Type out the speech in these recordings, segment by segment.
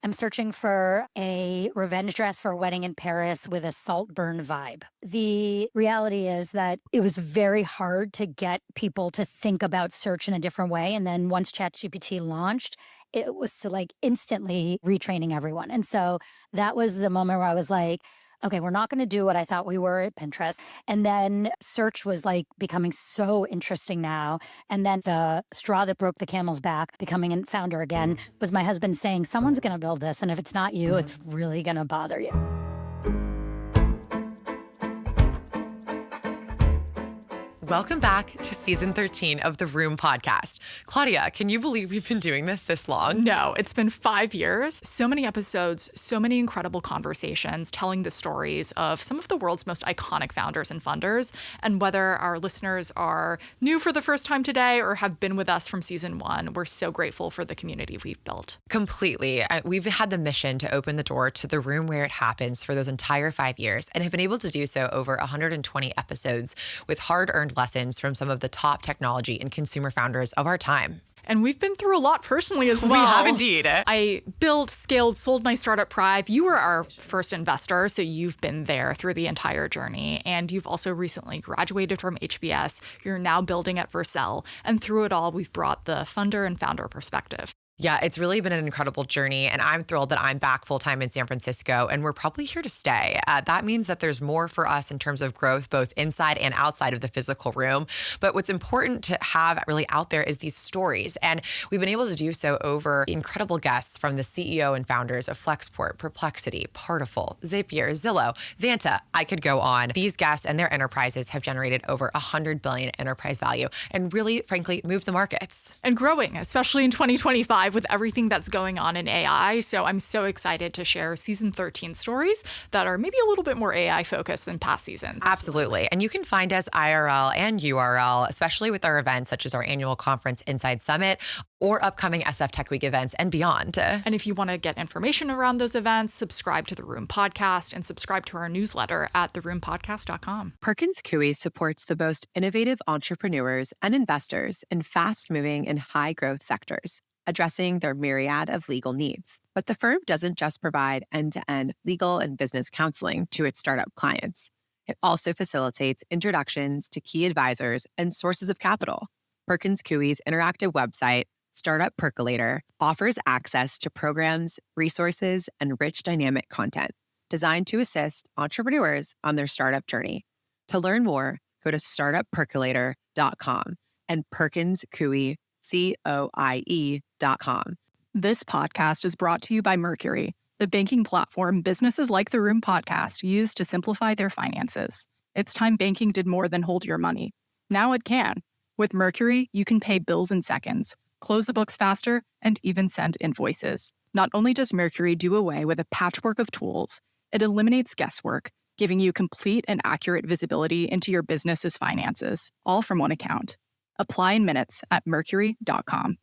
I'm searching for a revenge dress for a wedding in Paris with a Saltburn vibe. The reality is that it was very hard to get people to think about search in a different way. And then once ChatGPT launched, it was to like instantly retraining everyone. And so that was the moment where I was like, okay, we're not going to do what I thought we were at Pinterest. And then search was like becoming so interesting now. And then the straw that broke the camel's back, becoming a founder again, was my husband saying, someone's going to build this. And if it's not you, it's really going to bother you. Welcome back to season 13 of the Room podcast. Claudia, can you believe we've been doing this long? No, it's been 5 years. So many episodes, so many incredible conversations telling the stories of some of the world's most iconic founders and funders. And whether our listeners are new for the first time today or have been with us from season 1, we're so grateful for the community we've built. Completely. We've had the mission to open the door to the room where it happens for those entire 5 years and have been able to do so over 120 episodes with hard-earned lessons from some of the top technology and consumer founders of our time. And we've been through a lot personally as well. We have indeed. I built, scaled, sold my startup Prive. You were our first investor, so you've been there through the entire journey. And you've also recently graduated from HBS. You're now building at Vercel. And through it all, we've brought the funder and founder perspective. Yeah, it's really been an incredible journey, and I'm thrilled that I'm back full-time in San Francisco, and we're probably here to stay. That means that there's more for us in terms of growth, both inside and outside of the physical room. But what's important to have really out there is these stories, and we've been able to do so over incredible guests from the CEO and founders of Flexport, Perplexity, Partiful, Zapier, Zillow, Vanta. I could go on. These guests and their enterprises have generated over $100 billion enterprise value and really, frankly, moved the markets. And growing, especially in 2025. With everything that's going on in AI. So I'm so excited to share season 13 stories that are maybe a little bit more AI focused than past seasons. Absolutely. And you can find us IRL and URL, especially with our events such as our annual conference Inside Summit or upcoming SF Tech Week events and beyond. And if you want to get information around those events, subscribe to the Room Podcast and subscribe to our newsletter at theroompodcast.com. Perkins Coie supports the most innovative entrepreneurs and investors in fast-moving and high-growth sectors, addressing their myriad of legal needs. But the firm doesn't just provide end-to-end legal and business counseling to its startup clients. It also facilitates introductions to key advisors and sources of capital. Perkins Coie's interactive website, Startup Percolator, offers access to programs, resources, and rich dynamic content designed to assist entrepreneurs on their startup journey. To learn more, go to startuppercolator.com and Perkins Coie, COIE.com. This podcast is brought to you by Mercury, the banking platform businesses like the Room podcast use to simplify their finances. It's time banking did more than hold your money. Now it can. With Mercury, you can pay bills in seconds, close the books faster, and even send invoices. Not only does Mercury do away with a patchwork of tools, it eliminates guesswork, giving you complete and accurate visibility into your business's finances, all from one account. Apply in minutes at mercury.com.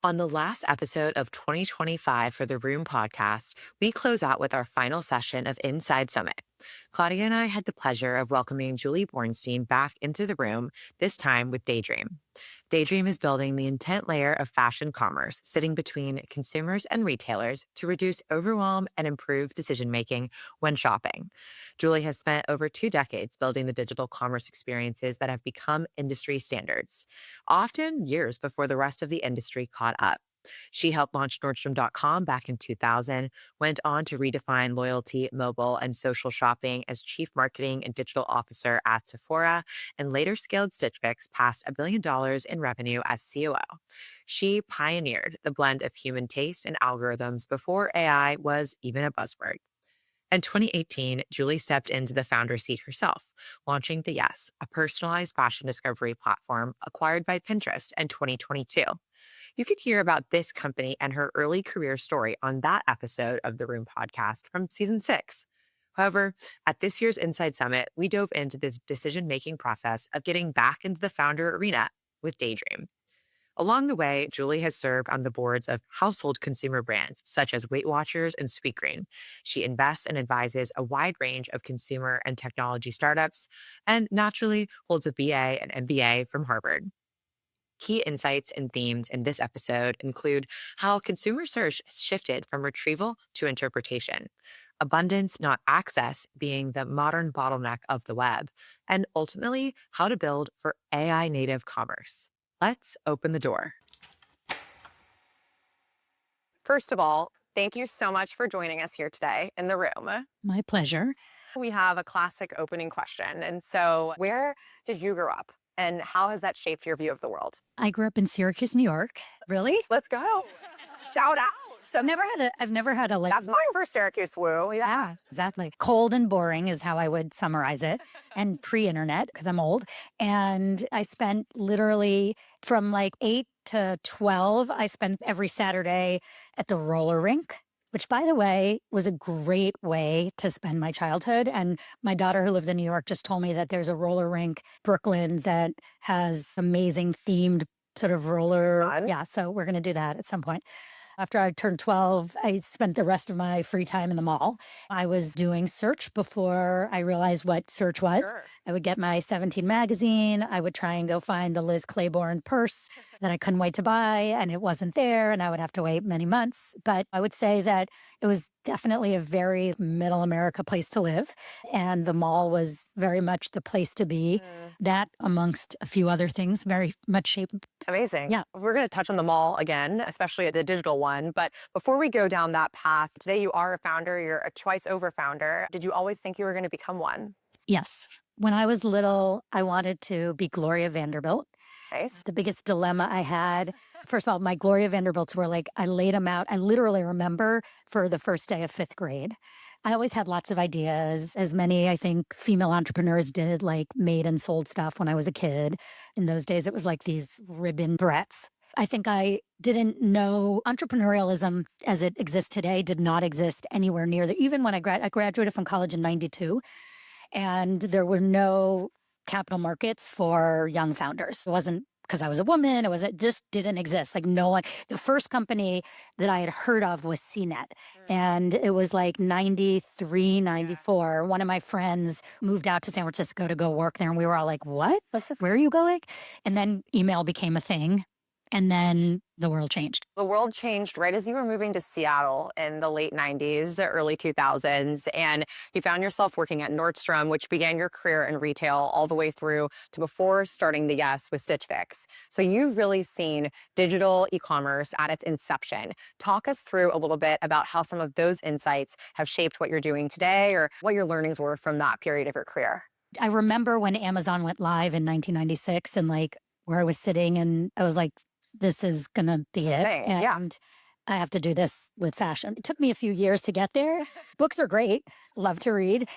On the last episode of 2025 for the Room podcast, we close out with our final session of Inside Summit. Claudia and I had the pleasure of welcoming Julie Bornstein back into the room, this time with Daydream. Daydream is building the intent layer of fashion commerce, sitting between consumers and retailers to reduce overwhelm and improve decision-making when shopping. Julie has spent over 2 decades building the digital commerce experiences that have become industry standards, often years before the rest of the industry caught up. She helped launch Nordstrom.com back in 2000, went on to redefine loyalty, mobile, and social shopping as Chief Marketing and Digital Officer at Sephora, and later scaled Stitch Fix past $1 billion in revenue as COO. She pioneered the blend of human taste and algorithms before AI was even a buzzword. In 2018, Julie stepped into the founder seat herself, launching The Yes, a personalized fashion discovery platform acquired by Pinterest in 2022. You could hear about this company and her early career story on that episode of the Room podcast from season 6. However, at this year's Inside Summit, we dove into the decision-making process of getting back into the founder arena with Daydream. Along the way, Julie has served on the boards of household consumer brands such as Weight Watchers and Sweetgreen. She invests and advises a wide range of consumer and technology startups, and naturally holds a BA and MBA from Harvard. Key insights and themes in this episode include how consumer search has shifted from retrieval to interpretation, abundance, not access, being the modern bottleneck of the web, and ultimately how to build for AI native commerce. Let's open the door. First of all, thank you so much for joining us here today in the room. My pleasure. We have a classic opening question. And so, where did you grow up? And how has that shaped your view of the world? I grew up in Syracuse, New York. Really? Let's go. Shout out. So I've never had a like. That's my first Syracuse woo. Yeah, exactly. Cold and boring is how I would summarize it. And pre-internet, because I'm old. And I spent literally from like 8 to 12, I spent every Saturday at the roller rink, which, by the way, was a great way to spend my childhood. And my daughter, who lives in New York, just told me that there's a roller rink, Brooklyn, that has amazing themed sort of roller. Fun. Yeah, so we're going to do that at some point. After I turned 12, I spent the rest of my free time in the mall. I was doing search before I realized what search was. Sure. I would get my 17 magazine. I would try and go find the Liz Claiborne purse that I couldn't wait to buy, and it wasn't there, and I would have to wait many months. But I would say that it was definitely a very middle America place to live, and the mall was very much the place to be. That, amongst a few other things, very much shaped. Amazing. Yeah. We're going to touch on the mall again, especially the digital one. But before we go down that path, today you are a founder, you're a twice over founder. Did you always think you were going to become one? Yes. When I was little, I wanted to be Gloria Vanderbilt. Nice. The biggest dilemma I had, first of all, my Gloria Vanderbilts were like, I laid them out. I literally remember for the first day of 5th grade. I always had lots of ideas, as many, I think, female entrepreneurs did, like made and sold stuff when I was a kid. In those days, it was like these ribbon barrettes. I think I didn't know entrepreneurialism as it exists today did not exist anywhere near the, even when I graduated from college in 92, and there were no capital markets for young founders. It wasn't because I was a woman. It just didn't exist. Like no one, the first company that I had heard of was CNET. And it was like 93, 94. One of my friends moved out to San Francisco to go work there. And we were all like, what? Where are you going? And then email became a thing. And then the world changed. The world changed right as you were moving to Seattle in the late 90s, the early 2000s, and you found yourself working at Nordstrom, which began your career in retail all the way through to before starting the Yes with Stitch Fix. So you've really seen digital e-commerce at its inception. Talk us through a little bit about how some of those insights have shaped what you're doing today or what your learnings were from that period of your career. I remember when Amazon went live in 1996 and like where I was sitting and I was like, this is going to be it. And I have to do this with fashion. It took me a few years to get there. Books are great. Love to read.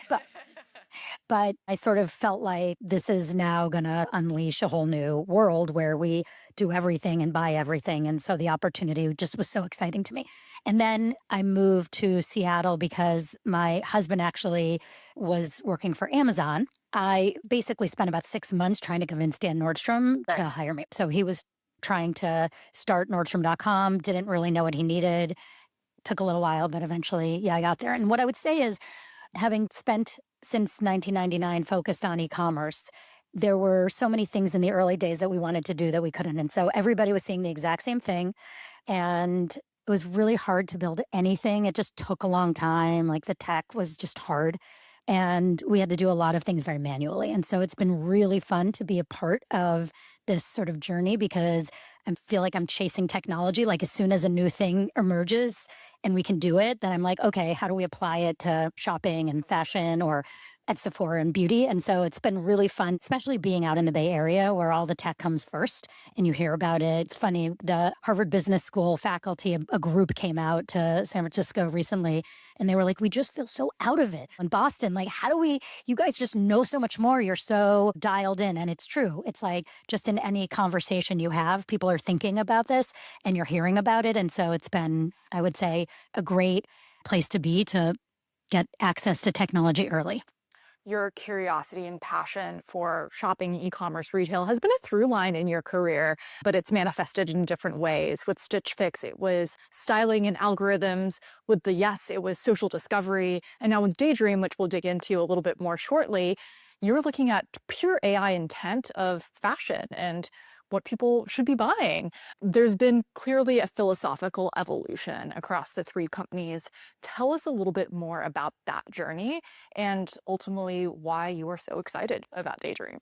But I sort of felt like this is now going to unleash a whole new world where we do everything and buy everything. And so the opportunity just was so exciting to me. And then I moved to Seattle because my husband actually was working for Amazon. I basically spent about 6 months trying to convince Dan Nordstrom to hire me. So he was trying to start Nordstrom.com, didn't really know what he needed. Took a little while, but eventually, I got there. And what I would say is, having spent since 1999 focused on e-commerce, there were so many things in the early days that we wanted to do that we couldn't. And so everybody was seeing the exact same thing. And it was really hard to build anything. It just took a long time. Like the tech was just hard. And we had to do a lot of things very manually. And so it's been really fun to be a part of this sort of journey because I feel like I'm chasing technology. Like as soon as a new thing emerges and we can do it, then I'm like, okay, how do we apply it to shopping and fashion or at Sephora and beauty? And so it's been really fun, especially being out in the Bay Area where all the tech comes first and you hear about it. It's funny, the Harvard Business School faculty, a group came out to San Francisco recently and they were like, we just feel so out of it. In Boston, like, you guys just know so much more. You're so dialed in. And it's true. It's like just in any conversation you have, people are thinking about this and you're hearing about it. And so it's been, I would say, a great place to be to get access to technology early. Your curiosity and passion for shopping, e-commerce, retail has been a through line in your career, but it's manifested in different ways. With Stitch Fix, it was styling and algorithms. With the Yes, it was social discovery. And now with Daydream, which we'll dig into a little bit more shortly, you're looking at pure AI intent of fashion. And what people should be buying. There's been clearly a philosophical evolution across the three companies. Tell us a little bit more about that journey and ultimately why you are so excited about Daydream.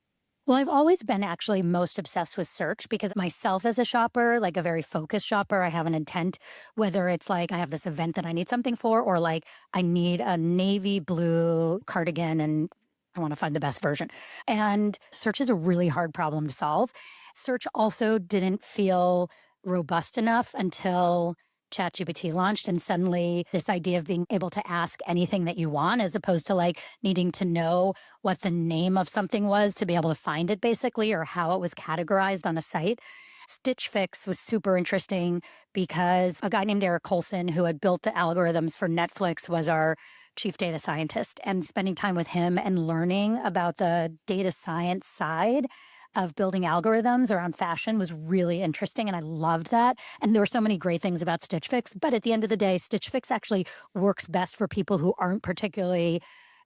Well, I've always been actually most obsessed with search because myself as a shopper, like a very focused shopper, I have an intent, whether it's like I have this event that I need something for, or like I need a navy blue cardigan and I want to find the best version. And search is a really hard problem to solve. Search also didn't feel robust enough until ChatGPT launched, and suddenly this idea of being able to ask anything that you want, as opposed to like needing to know what the name of something was to be able to find it basically, or how it was categorized on a site. Stitch Fix was super interesting because a guy named Eric Colson, who had built the algorithms for Netflix, was our chief data scientist. And spending time with him and learning about the data science side of building algorithms around fashion was really interesting. And I loved that. And there were so many great things about Stitch Fix. But at the end of the day, Stitch Fix actually works best for people who aren't particularly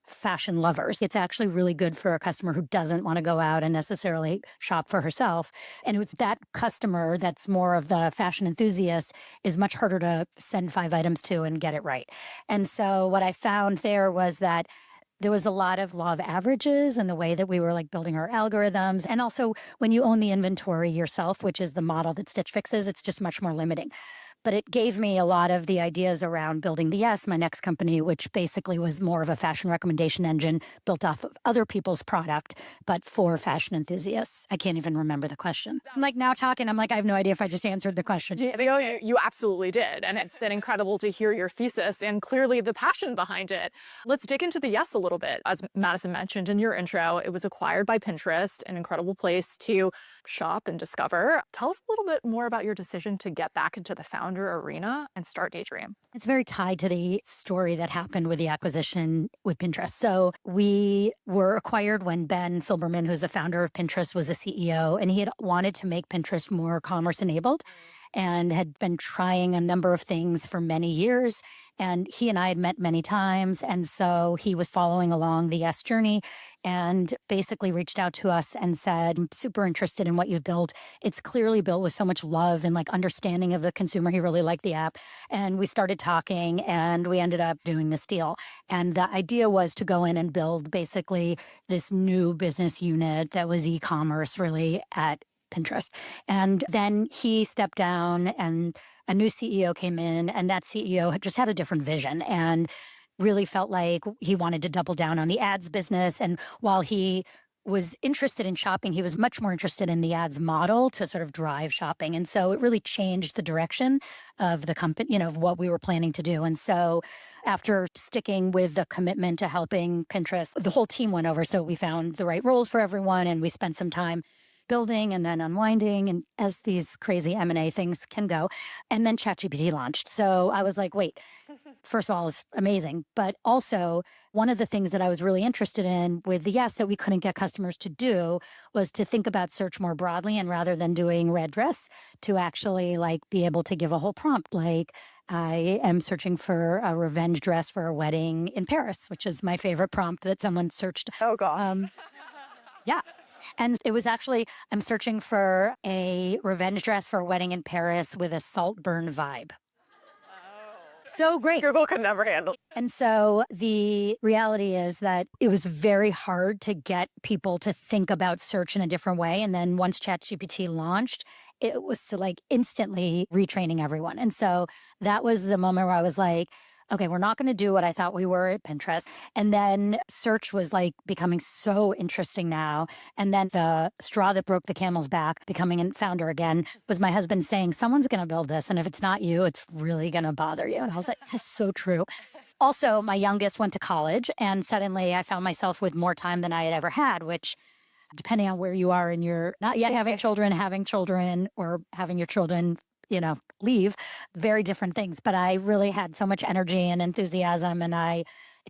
fashion lovers. It's actually really good for a customer who doesn't want to go out and necessarily shop for herself. And it was that customer that's more of the fashion enthusiast is much harder to send 5 items to and get it right. And so what I found there was that there was a lot of law of averages in the way that we were like building our algorithms. And also when you own the inventory yourself, which is the model that Stitch Fix is, it's just much more limiting. But it gave me a lot of the ideas around building the Yes, my next company, which basically was more of a fashion recommendation engine built off of other people's product, but for fashion enthusiasts. I can't even remember the question. I'm like now talking, I'm like, I have no idea if I just answered the question. Yeah, you absolutely did. And it's been incredible to hear your thesis and clearly the passion behind it. Let's dig into the Yes a little bit. As Madison mentioned in your intro, it was acquired by Pinterest, an incredible place to shop and discover. Tell us a little bit more about your decision to get back into the founder arena and start Daydream. It's very tied to the story that happened with the acquisition with Pinterest. So we were acquired when Ben Silbermann, who's the founder of Pinterest, was the CEO, and he had wanted to make Pinterest more commerce enabled and had been trying a number of things for many years. And he and I had met many times. And so he was following along the Yes journey and basically reached out to us and said, I'm super interested in what you've built. It's clearly built with so much love and like understanding of the consumer. He really liked the app. And we started talking and we ended up doing this deal. And the idea was to go in and build basically this new business unit that was e-commerce really at Pinterest. And then he stepped down and a new CEO came in, and that CEO had just had a different vision and really felt like he wanted to double down on the ads business. And while he was interested in shopping, he was much more interested in the ads model to sort of drive shopping. And so it really changed the direction of the company, of what we were planning to do. And so after sticking with the commitment to helping Pinterest, the whole team went over. So we found the right roles for everyone and we spent some time building and then unwinding, and as these crazy M&A things can go. And then ChatGPT launched. So I was like, wait, first of all, it's amazing. But also one of the things that I was really interested in with the Yes that we couldn't get customers to do was to think about search more broadly, and rather than doing red dress, to actually like be able to give a whole prompt like, I am searching for a revenge dress for a wedding in Paris, which is my favorite prompt that someone searched. Oh, God. Yeah. And it was actually, I'm searching for a revenge dress for a wedding in Paris with a salt burn vibe. So great. Google could never handle. And so the reality is that it was very hard to get people to think about search in a different way. And then once ChatGPT launched, it was to like instantly retraining everyone. And so that was the moment where I was like, okay, we're not going to do what I thought we were at Pinterest. And then search was like becoming so interesting now. And then the straw that broke the camel's back, becoming a founder again, was my husband saying, someone's going to build this. And if it's not you, it's really going to bother you. And I was like, that's so true. Also, my youngest went to college and suddenly I found myself with more time than I had ever had, which depending on where you are in your, not yet having children, or having your children leave, very different things. But I really had so much energy and enthusiasm, and I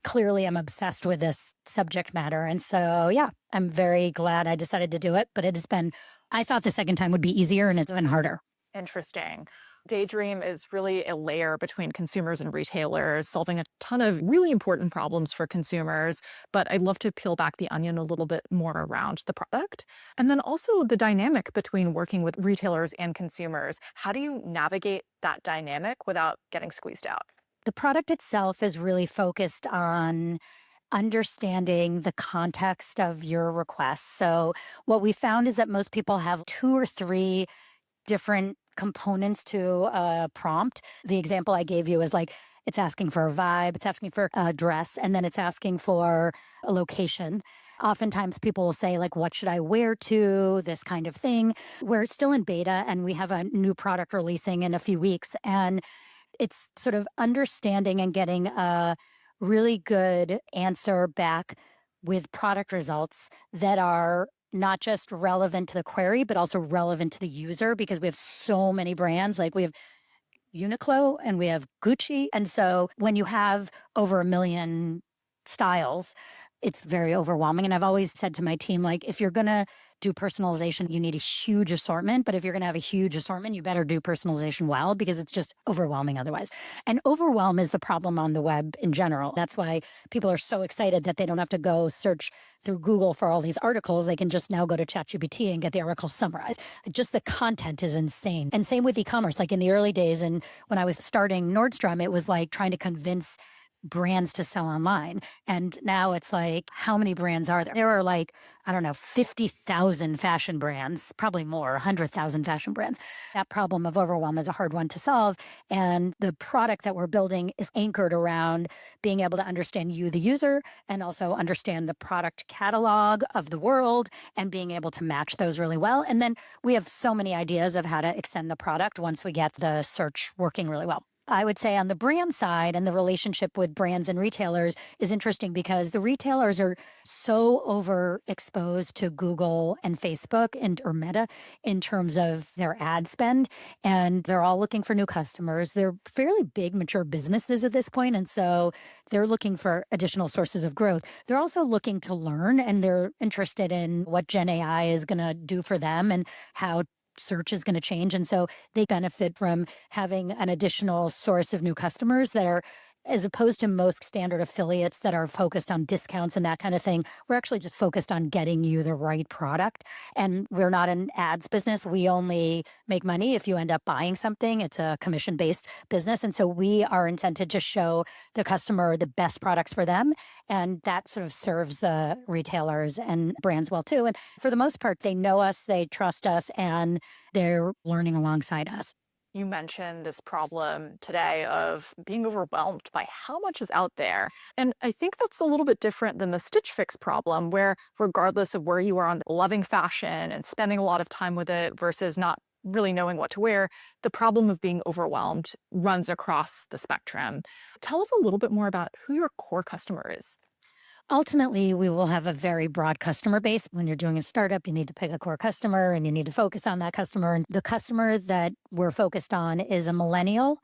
clearly am obsessed with this subject matter. And so, yeah, I'm very glad I decided to do it. But it has been, I thought the second time would be easier, and it's been harder. Interesting. Daydream is really a layer between consumers and retailers, solving a ton of really important problems for consumers. But I'd love to peel back the onion a little bit more around the product. And then also the dynamic between working with retailers and consumers. How do you navigate that dynamic without getting squeezed out? The product itself is really focused on understanding the context of your requests. So, what we found is that most people have two or three different components to a prompt. The example I gave you is like it's asking for a vibe, it's asking for a dress, and then it's asking for a location. Oftentimes people will say, like, what should I wear to? This kind of thing. We're still in beta and we have a new product releasing in a few weeks. And it's sort of understanding and getting a really good answer back with product results that are not just relevant to the query, but also relevant to the user because we have so many brands. Like we have Uniqlo and we have Gucci. And so when you have over 1 million styles, it's very overwhelming. And I've always said to my team, like, if you're going to do personalization, you need a huge assortment. But if you're going to have a huge assortment, you better do personalization well because it's just overwhelming otherwise. And overwhelm is the problem on the web in general. That's why people are so excited that they don't have to go search through Google for all these articles. They can just now go to ChatGPT and get the article summarized. Just the content is insane. And same with e-commerce. Like in the early days and when I was starting Nordstrom, it was like trying to convince brands to sell online. And now it's like, how many brands are there? There are like, I don't know, 50,000 fashion brands, probably more, 100,000 fashion brands. That problem of overwhelm is a hard one to solve. And the product that we're building is anchored around being able to understand you, the user, and also understand the product catalog of the world and being able to match those really well. And then we have so many ideas of how to extend the product once we get the search working really well. I would say on the brand side and the relationship with brands and retailers is interesting because the retailers are so overexposed to Google and Facebook or Meta in terms of their ad spend. And they're all looking for new customers. They're fairly big, mature businesses at this point, and so they're looking for additional sources of growth. They're also looking to learn and they're interested in what Gen AI is going to do for them and how search is going to change. And so they benefit from having an additional source of new customers that are, as opposed to most standard affiliates that are focused on discounts and that kind of thing, we're actually just focused on getting you the right product. And we're not an ads business. We only make money if you end up buying something. It's a commission-based business. And so we are intended to show the customer the best products for them. And that sort of serves the retailers and brands well too. And for the most part, they know us, they trust us, and they're learning alongside us. You mentioned this problem today of being overwhelmed by how much is out there. And I think that's a little bit different than the Stitch Fix problem, where regardless of where you are on loving fashion and spending a lot of time with it versus not really knowing what to wear, the problem of being overwhelmed runs across the spectrum. Tell us a little bit more about who your core customer is. Ultimately, we will have a very broad customer base. When you're doing a startup, you need to pick a core customer and you need to focus on that customer. And the customer that we're focused on is a millennial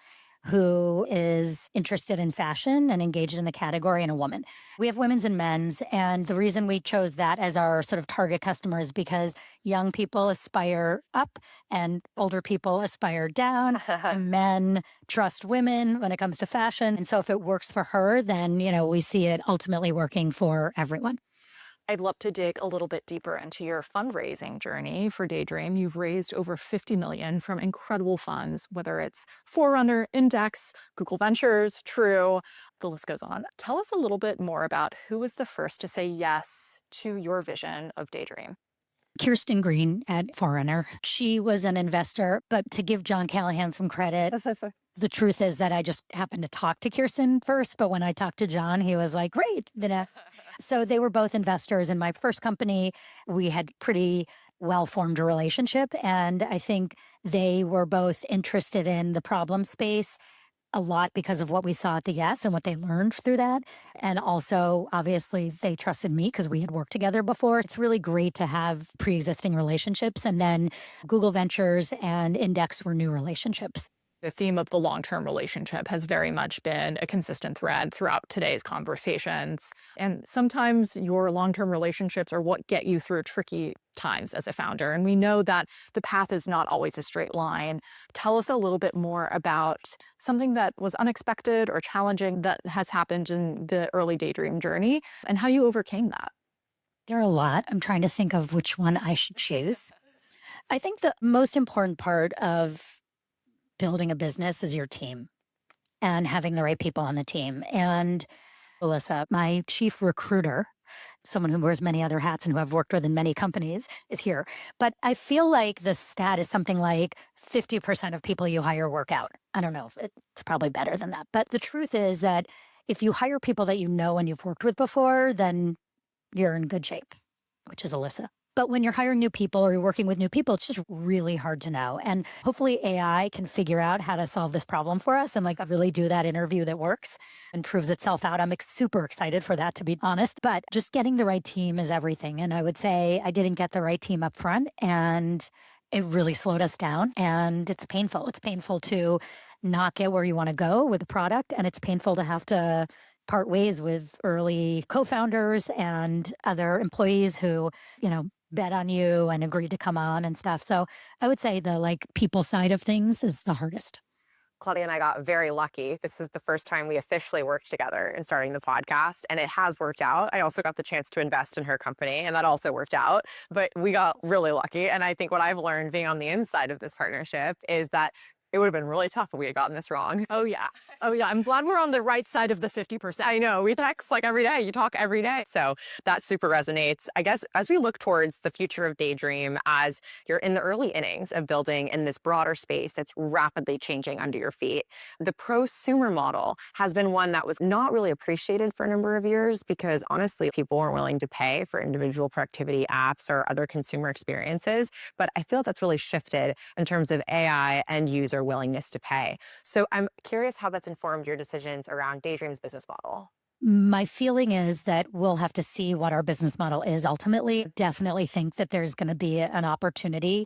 who is interested in fashion and engaged in the category, and a woman. We have women's and men's. And the reason we chose that as our sort of target customer is because young people aspire up and older people aspire down. And men trust women when it comes to fashion. And so if it works for her, then, we see it ultimately working for everyone. I'd love to dig a little bit deeper into your fundraising journey for Daydream. You've raised over $50 million from incredible funds, whether it's Forerunner, Index, Google Ventures, True, the list goes on. Tell us a little bit more about who was the first to say yes to your vision of Daydream. Kirsten Green at Forerunner. She was an investor, but to give John Callahan some credit, the truth is that I just happened to talk to Kirsten first, but when I talked to John, he was like, great. So they were both investors in my first company. We had pretty well-formed relationship, and I think they were both interested in the problem space a lot because of what we saw at the Yes and what they learned through that. And also, obviously, they trusted me because we had worked together before. It's really great to have pre-existing relationships. And then Google Ventures and Index were new relationships. The theme of the long-term relationship has very much been a consistent thread throughout today's conversations. And sometimes your long-term relationships are what get you through tricky times as a founder, and we know that the path is not always a straight line. Tell us a little bit more about something that was unexpected or challenging that has happened in the early Daydream journey and how you overcame that. There are a lot. I'm trying to think of which one I should choose. I think the most important part of building a business is your team and having the right people on the team. And Alyssa, my chief recruiter, someone who wears many other hats and who I've worked with in many companies, is here. But I feel like the stat is something like 50% of people you hire work out. I don't know if it's probably better than that. But the truth is that if you hire people that you know and you've worked with before, then you're in good shape, which is Alyssa. But when you're hiring new people or you're working with new people, it's just really hard to know. And hopefully AI can figure out how to solve this problem for us and like really do that interview that works and proves itself out. I'm super excited for that, to be honest. But just getting the right team is everything. And I would say I didn't get the right team up front, and it really slowed us down. And it's painful. It's painful to not get where you want to go with the product. And it's painful to have to part ways with early co-founders and other employees who, bet on you and agreed to come on and stuff. So I would say the like people side of things is the hardest. Claudia and I got very lucky. This is the first time we officially worked together in starting the podcast, and it has worked out. I also got the chance to invest in her company, and that also worked out. But we got really lucky. And I think what I've learned being on the inside of this partnership is that it would have been really tough if we had gotten this wrong. Oh, yeah. Oh, yeah. I'm glad we're on the right side of the 50%. I know. We text like every day. You talk every day. So that super resonates. I guess as we look towards the future of Daydream, as you're in the early innings of building in this broader space that's rapidly changing under your feet, the prosumer model has been one that was not really appreciated for a number of years because honestly, people weren't willing to pay for individual productivity apps or other consumer experiences. But I feel that's really shifted in terms of AI and user willingness to pay. So I'm curious how that's informed your decisions around Daydream's business model. My feeling is that we'll have to see what our business model is ultimately. Definitely think that there's going to be an opportunity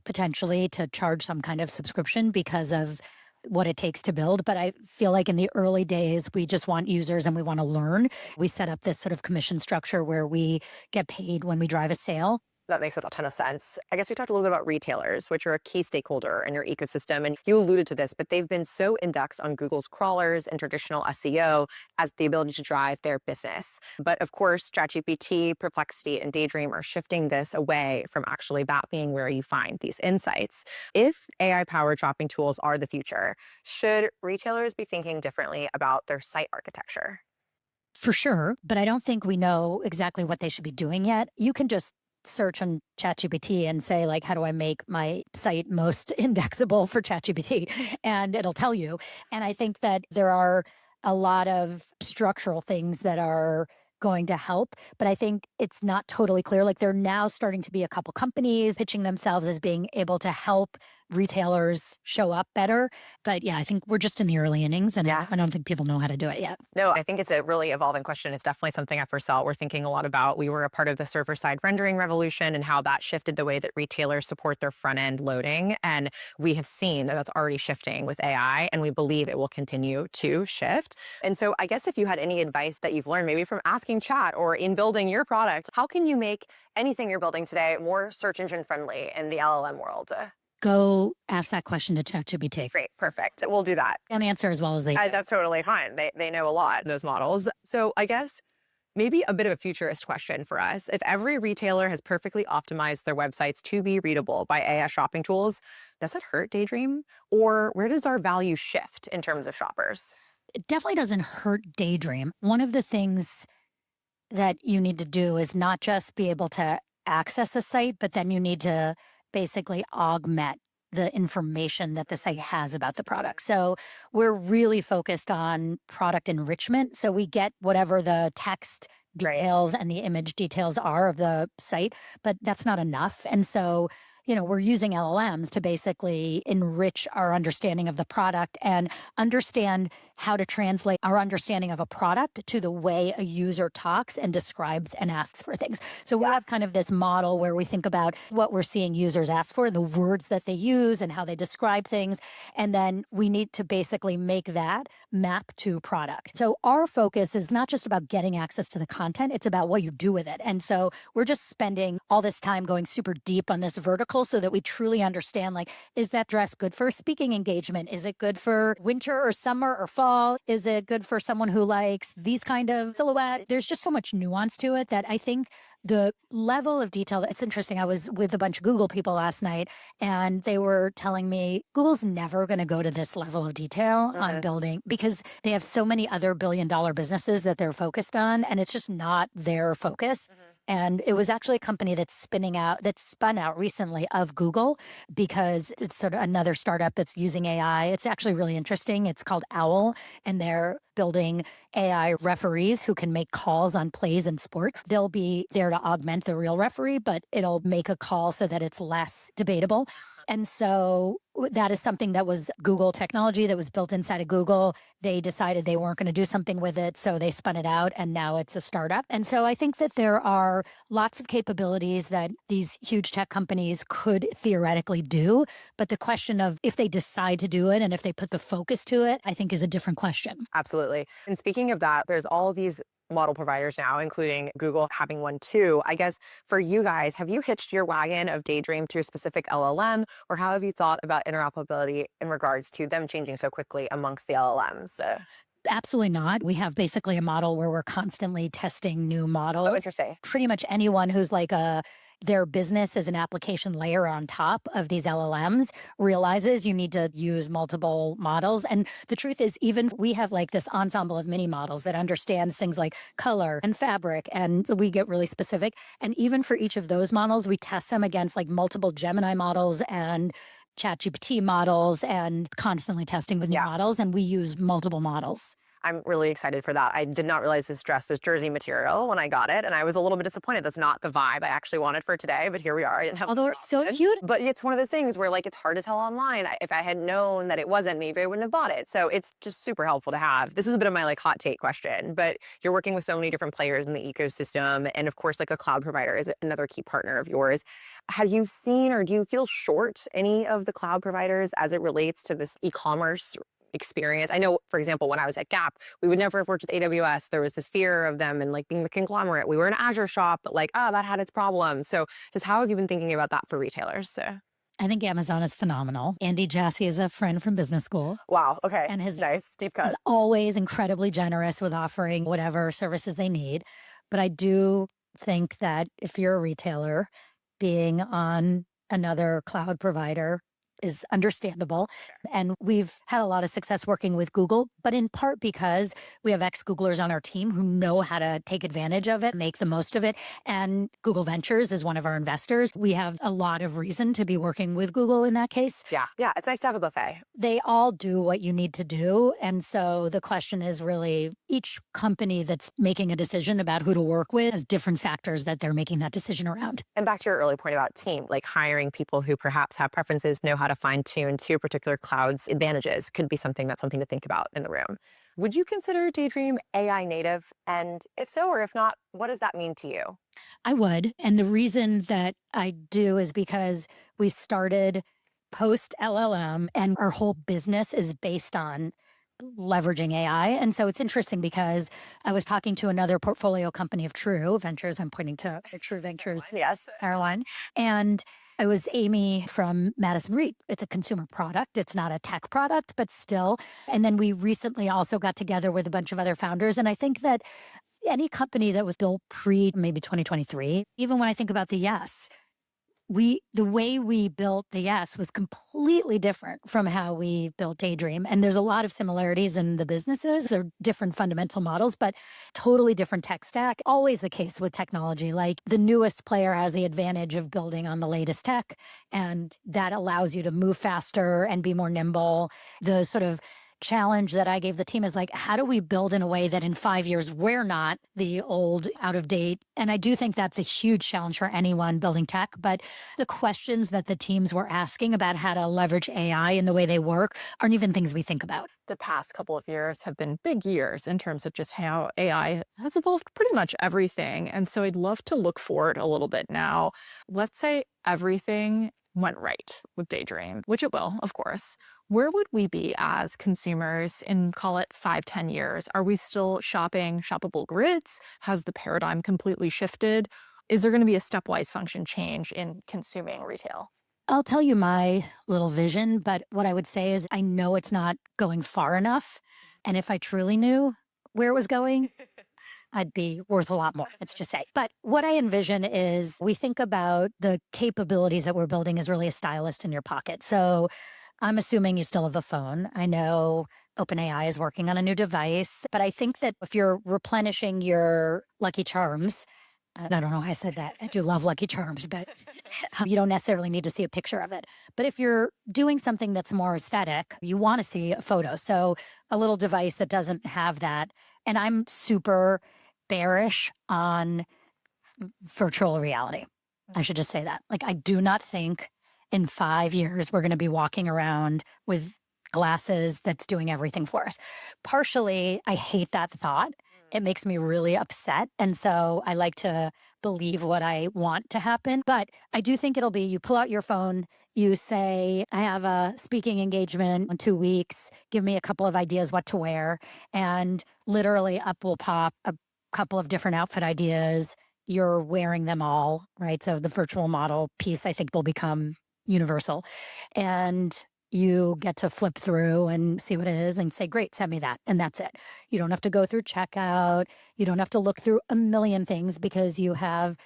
potentially to charge some kind of subscription because of what it takes to build. But I feel like in the early days, we just want users and we want to learn. We set up this sort of commission structure where we get paid when we drive a sale. That makes a ton of sense. I guess we talked a little bit about retailers, which are a key stakeholder in your ecosystem. And you alluded to this, but they've been so indexed on Google's crawlers and traditional SEO as the ability to drive their business. But of course, ChatGPT, Perplexity, and Daydream are shifting this away from actually that being where you find these insights. If AI-powered shopping tools are the future, should retailers be thinking differently about their site architecture? For sure, but I don't think we know exactly what they should be doing yet. You can just search on ChatGPT and say, like, how do I make my site most indexable for ChatGPT? And it'll tell you. And I think that there are a lot of structural things that are going to help, but I think it's not totally clear. Like, there are now starting to be a couple companies pitching themselves as being able to help retailers show up better. But yeah, I think we're just in the early innings, and I don't think people know how to do it yet. No, I think it's a really evolving question. It's definitely something at Vercel we're thinking a lot about. We were a part of the server-side rendering revolution and how that shifted the way that retailers support their front-end loading. And we have seen that that's already shifting with AI, and we believe it will continue to shift. And so I guess if you had any advice that you've learned, maybe from asking Chat or in building your product, how can you make anything you're building today more search engine friendly in the LLM world? Go ask that question to ChatGPT. Great, perfect. We'll do that. And answer as well as they That's totally fine. They know a lot, those models. So I guess maybe a bit of a futurist question for us. If every retailer has perfectly optimized their websites to be readable by AI shopping tools, does that hurt Daydream? Or where does our value shift in terms of shoppers? It definitely doesn't hurt Daydream. One of the things that you need to do is not just be able to access a site, but then you need to basically augment the information that the site has about the product. So we're really focused on product enrichment. So we get whatever the text details and the image details are of the site, but that's not enough. And so we're using LLMs to basically enrich our understanding of the product and understand how to translate our understanding of a product to the way a user talks and describes and asks for things. So we have kind of this model where we think about what we're seeing users ask for, the words that they use and how they describe things. And then we need to basically make that map to product. So our focus is not just about getting access to the content, it's about what you do with it. And so we're just spending all this time going super deep on this vertical so that we truly understand, like, is that dress good for speaking engagement? Is it good for winter or summer or fall? Is it good for someone who likes these kind of silhouettes? There's just so much nuance to it that I think the level of detail, it's interesting. I was with a bunch of Google people last night and they were telling me Google's never going to go to this level of detail on building because they have so many other billion-dollar businesses that they're focused on, and it's just not their focus. And it was actually a company that spun out recently of Google because it's sort of another startup that's using AI. It's actually really interesting. It's called Owl, and they're building AI referees who can make calls on plays in sports. They'll be there to augment the real referee, but it'll make a call so that it's less debatable. And so that is something that was Google technology that was built inside of Google. They decided they weren't going to do something with it, so they spun it out, and now it's a startup. And so I think that there are lots of capabilities that these huge tech companies could theoretically do. But the question of if they decide to do it and if they put the focus to it, I think is a different question. Absolutely. And speaking of that, there's all these model providers now, including Google having one too. I guess for you guys, have you hitched your wagon of Daydream to a specific LLM, or how have you thought about interoperability in regards to them changing so quickly amongst the LLMs? Absolutely not. We have basically a model where we're constantly testing new models. Oh, interesting. Pretty much anyone who's like their business is an application layer on top of these LLMs realizes you need to use multiple models. And the truth is, even we have like this ensemble of mini models that understands things like color and fabric, and we get really specific. And even for each of those models, we test them against like multiple Gemini models and ChatGPT models and constantly testing with new models. And we use multiple models. I'm really excited for that. I did not realize this dress was jersey material when I got it, and I was a little bit disappointed. That's not the vibe I actually wanted for today, but here we are. I didn't have. Although it's so cute. But it's one of those things where like it's hard to tell online. If I had known that it wasn't, maybe I wouldn't have bought it. So it's just super helpful to have. This is a bit of my like hot take question, but you're working with so many different players in the ecosystem, and of course, like a cloud provider is another key partner of yours. Have you seen or do you feel short any of the cloud providers as it relates to this e-commerce experience? I know, for example, when I was at Gap, we would never have worked with AWS. There was this fear of them and like being the conglomerate. We were an Azure shop, but like, that had its problems. So just how have you been thinking about that for retailers? I think Amazon is phenomenal. Andy Jassy is a friend from business school. Wow. Okay. And his nice deep cut. is always incredibly generous with offering whatever services they need. But I do think that if you're a retailer, being on another cloud provider is understandable. And we've had a lot of success working with Google, but in part because we have ex-Googlers on our team who know how to take advantage of it, make the most of it. And Google Ventures is one of our investors. We have a lot of reason to be working with Google in that case. Yeah. Yeah. It's nice to have a buffet. They all do what you need to do. And so the question is really each company that's making a decision about who to work with has different factors that they're making that decision around. And back to your early point about team, like hiring people who perhaps have preferences, know how to fine tune to a particular cloud's advantages could be something to think about in the room. Would you consider Daydream AI native? And if so, or if not, what does that mean to you? I would. And the reason that I do is because we started post LLM and our whole business is based on leveraging AI. And so it's interesting because I was talking to another portfolio company of True Ventures. I'm pointing to True Ventures. Yes. Caroline. And it was Amy from Madison Reed. It's a consumer product. It's not a tech product, but still. And then we recently also got together with a bunch of other founders. And I think that any company that was built pre maybe 2023, even when I think about the Yes, the way we built the Yes was completely different from how we built Daydream. And there's a lot of similarities in the businesses. They're different fundamental models, but totally different tech stack. Always the case with technology. Like the newest player has the advantage of building on the latest tech, and that allows you to move faster and be more nimble. The sort of challenge that I gave the team is like, how do we build in a way that in 5 years, we're not the old, out of date? And I do think that's a huge challenge for anyone building tech. But the questions that the teams were asking about how to leverage AI in the way they work aren't even things we think about. The past couple of years have been big years in terms of just how AI has evolved pretty much everything. And so I'd love to look forward a little bit now. Let's say everything went right with Daydream, which it will, of course. Where would we be as consumers in, call it 5, 10 years? Are we still shopping shoppable grids? Has the paradigm completely shifted? Is there going to be a stepwise function change in consuming retail? I'll tell you my little vision, but what I would say is I know it's not going far enough. And if I truly knew where it was going, I'd be worth a lot more, let's just say. But what I envision is we think about the capabilities that we're building as really a stylist in your pocket. So I'm assuming you still have a phone. I know OpenAI is working on a new device, but I think that if you're replenishing your Lucky Charms, and I don't know how I said that. I do love Lucky Charms, but you don't necessarily need to see a picture of it. But if you're doing something that's more aesthetic, you want to see a photo. So a little device that doesn't have that. And I'm super bearish on virtual reality. I should just say that. Like, I do not think in 5 years we're going to be walking around with glasses that's doing everything for us. Partially, I hate that thought. It makes me really upset. And so I like to believe what I want to happen. But I do think it'll be you pull out your phone, you say, I have a speaking engagement in 2 weeks. Give me a couple of ideas what to wear. And literally up will pop a couple of different outfit ideas. You're wearing them all, right? So the virtual model piece, I think, will become universal. And you get to flip through and see what it is and say, great, send me that. And that's it. You don't have to go through checkout. You don't have to look through a million things because you have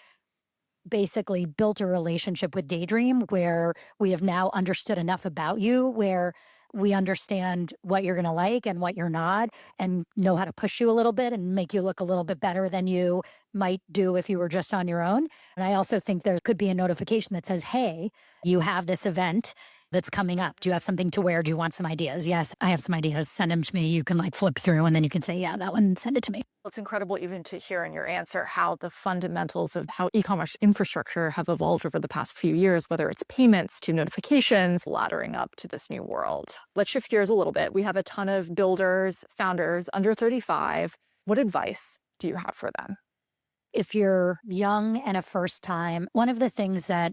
basically built a relationship with Daydream where we have now understood enough about you, where we understand what you're going to like and what you're not, and know how to push you a little bit and make you look a little bit better than you might do if you were just on your own. And I also think there could be a notification that says, hey, you have this event that's coming up. Do you have something to wear? Do you want some ideas? Yes, I have some ideas. Send them to me. You can like flip through and then you can say, yeah, that one, send it to me. It's incredible even to hear in your answer how the fundamentals of how e-commerce infrastructure have evolved over the past few years, whether it's payments to notifications, laddering up to this new world. Let's shift gears a little bit. We have a ton of builders, founders under 35. What advice do you have for them? If you're young and a first time, one of the things that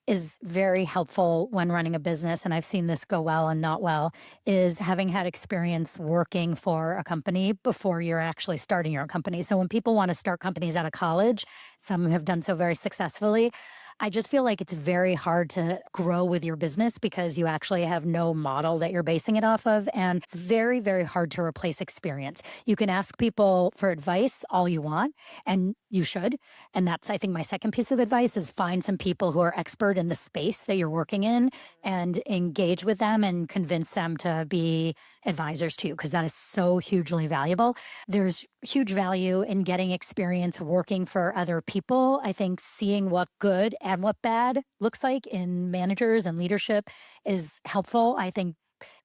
is very helpful when running a business, and I've seen this go well and not well, is having had experience working for a company before you're actually starting your own company. So when people want to start companies out of college, some have done so very successfully. I just feel like it's very hard to grow with your business because you actually have no model that you're basing it off of. And it's very, very hard to replace experience. You can ask people for advice all you want, and you should. And that's, I think, my second piece of advice is find some people who are expert in the space that you're working in and engage with them and convince them to be advisors to you, because that is so hugely valuable. There's huge value in getting experience working for other people. I think seeing what good and what bad looks like in managers and leadership is helpful. I think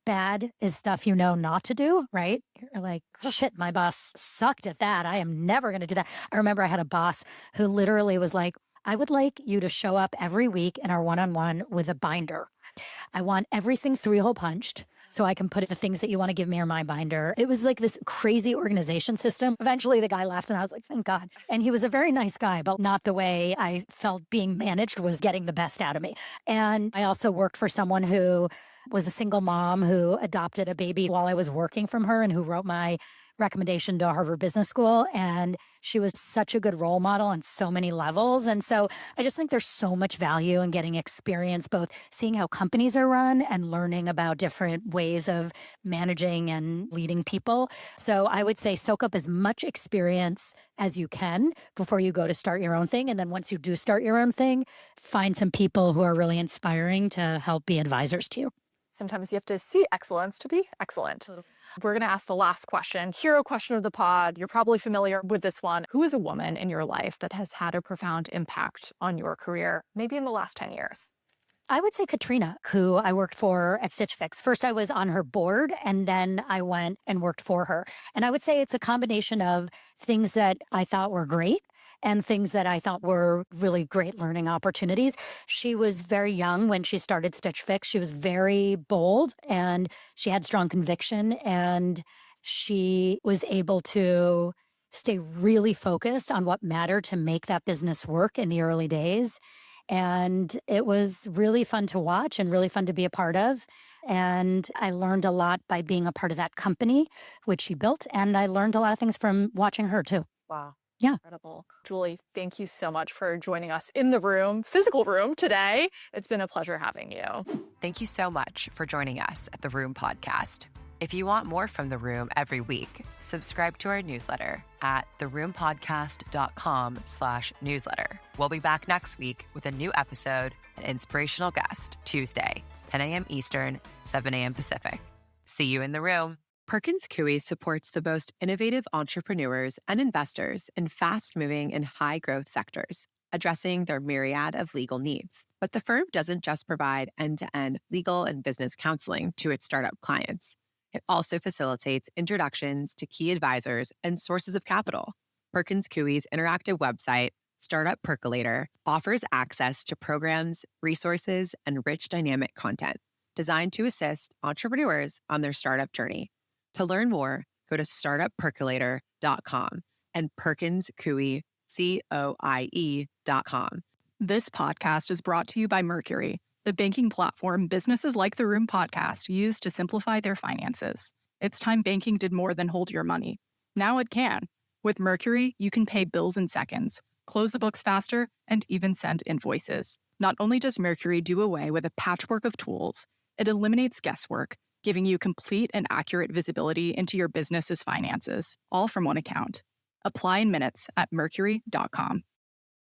bad is stuff you know not to do, right? You're like, oh, shit, my boss sucked at that. I am never going to do that. I remember I had a boss who literally was like, I would like you to show up every week in our one-on-one with a binder. I want everything 3-hole punched so I can put the things that you want to give me in my binder. It was like this crazy organization system. Eventually the guy left and I was like, thank God. And he was a very nice guy, but not the way I felt being managed was getting the best out of me. And I also worked for someone who was a single mom who adopted a baby while I was working from her and who wrote my recommendation to Harvard Business School. And she was such a good role model on so many levels. And so I just think there's so much value in getting experience, both seeing how companies are run and learning about different ways of managing and leading people. So I would say soak up as much experience as you can before you go to start your own thing. And then once you do start your own thing, find some people who are really inspiring to help be advisors to you. Sometimes you have to see excellence to be excellent. We're going to ask the last question, hero question of the pod. You're probably familiar with this one. Who is a woman in your life that has had a profound impact on your career, maybe in the last 10 years? I would say Katrina, who I worked for at Stitch Fix. First, I was on her board, and then I went and worked for her. And I would say it's a combination of things that I thought were great and things that I thought were really great learning opportunities. She was very young when she started Stitch Fix. She was very bold and she had strong conviction, and she was able to stay really focused on what mattered to make that business work in the early days. And it was really fun to watch and really fun to be a part of. And I learned a lot by being a part of that company, which she built. And I learned a lot of things from watching her too. Wow. Yeah. Incredible. Julie, thank you so much for joining us in the room, physical room today. It's been a pleasure having you. Thank you so much for joining us at The Room Podcast. If you want more from The Room every week, subscribe to our newsletter at theroompodcast.com/newsletter. We'll be back next week with a new episode and inspirational guest, Tuesday, 10 a.m. Eastern, 7 a.m. Pacific. See you in the room. Perkins Coie supports the most innovative entrepreneurs and investors in fast-moving and high-growth sectors, addressing their myriad of legal needs. But the firm doesn't just provide end-to-end legal and business counseling to its startup clients. It also facilitates introductions to key advisors and sources of capital. Perkins Coie's interactive website, Startup Percolator, offers access to programs, resources, and rich dynamic content designed to assist entrepreneurs on their startup journey. To learn more, go to startuppercolator.com and Perkins Coie, COIE.com. This podcast is brought to you by Mercury, the banking platform businesses like the Room podcast use to simplify their finances. It's time banking did more than hold your money. Now it can. With Mercury, you can pay bills in seconds, close the books faster, and even send invoices. Not only does Mercury do away with a patchwork of tools, it eliminates guesswork, giving you complete and accurate visibility into your business's finances, all from one account. Apply in minutes at mercury.com.